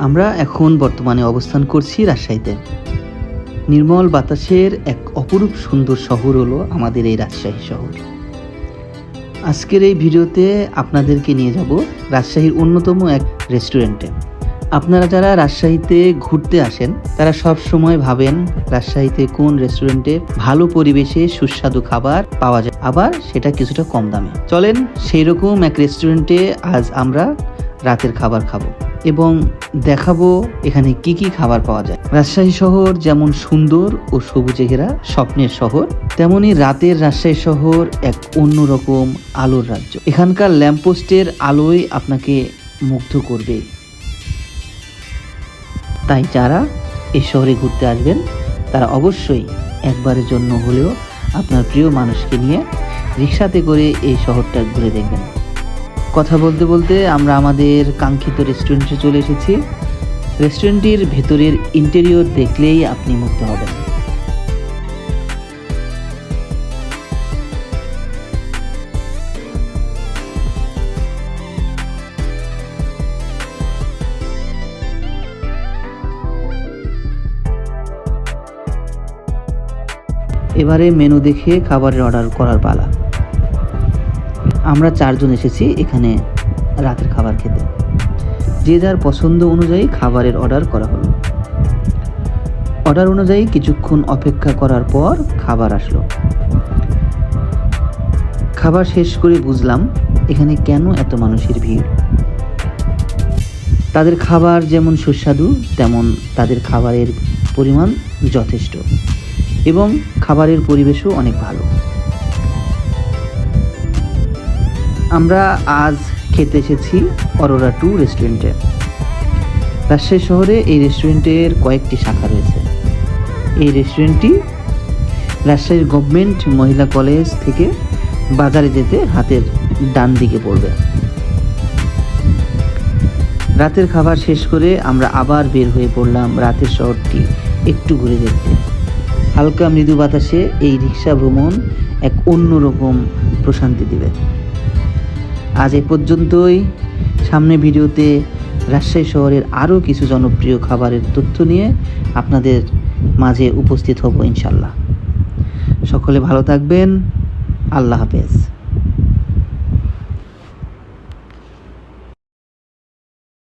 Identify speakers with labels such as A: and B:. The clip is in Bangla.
A: আমরা এখন বর্তমানে অবস্থান করছি রাজশাহীতে। নির্মল বাতাসের এক অপরূপ সুন্দর শহর হলো আমাদের এই রাজশাহী শহর। আজকের এই ভিডিওতে আপনাদেরকে নিয়ে যাব রাজশাহীর অন্যতম এক রেস্টুরেন্টে। আপনারা যারা রাজশাহীতে ঘুরতে আসেন তারা সব সময় ভাবেন রাজশাহীতে কোন রেস্টুরেন্টে ভালো পরিবেশে সুস্বাদু খাবার পাওয়া যায়, আবার সেটা কিছুটা কম দামে। চলেন সেই রকম এক রেস্টুরেন্টে আজ আমরা রাতের খাবার খাবো এবং দেখাবো এখানে কি কি খাবার পাওয়া যায়। রাজশাহী শহর যেমন সুন্দর ও সবুজে ঘেরা স্বপ্নের শহর, তেমনি রাতের রাজশাহী শহর এক অন্যরকম আলোর রাজ্য। এখানকার ল্যাম্পপোস্টের আলোয় আপনাকে মুগ্ধ করবে। তাই যারা এই শহরে ঘুরতে আসবেন তারা অবশ্যই একবারের জন্য হলেও আপনার প্রিয় মানুষকে নিয়ে রিক্সাতে করে এই শহরটা ঘুরে দেখবেন। কথা বলতে বলতে আমরা আমাদের কাঙ্ক্ষিত রেস্টুরেন্টে চলে এসেছি। রেস্টুরেন্টটির ভেতরের ইন্টেরিয়র দেখলেই আপনি মুগ্ধ হবেন। এবারে মেনু দেখে খাবারের অর্ডার করার পালা। আমরা 4 জন এসেছি এখানে রাতের খাবার খেতে। যে যার পছন্দ অনুযায়ী খাবারের অর্ডার করা হলো। অর্ডার অনুযায়ী কিছুক্ষণ অপেক্ষা করার পর খাবার আসলো। খাবার শেষ করে বুঝলাম এখানে কেন এত মানুষের ভিড়। তাদের খাবার যেমন সুস্বাদু তেমন তাদের খাবারের পরিমাণ যথেষ্ট এবং খাবারের পরিবেশও অনেক ভালো। আমরা আজ খেতে এসেছি অরোরা 2 রেস্টুরেন্টে। রাজশাহী শহরে এই রেস্টুরেন্টের কয়েকটি শাখা রয়েছে। এই রেস্টুরেন্টটি রাজশাহীর গভর্নমেন্ট মহিলা কলেজ থেকে বাজারে যেতে হাতের ডান দিকে পড়বে। রাতের খাবার শেষ করে আমরা আবার বের হয়ে পড়লাম রাতের শহরটি একটু ঘুরে দেখতে। হালকা মৃদু বাতাসে এই রিক্সা ভ্রমণ এক অন্যরকম প্রশান্তি দিবে। আজ এ পর্যন্তই। সামনে ভিডিওতে রাজশাহী শহরের আরও কিছু জনপ্রিয় খাবারের তথ্য নিয়ে আপনাদের মাঝে উপস্থিত হব ইনশাল্লাহ। সকলে ভালো থাকবেন। আল্লাহ হাফেজ।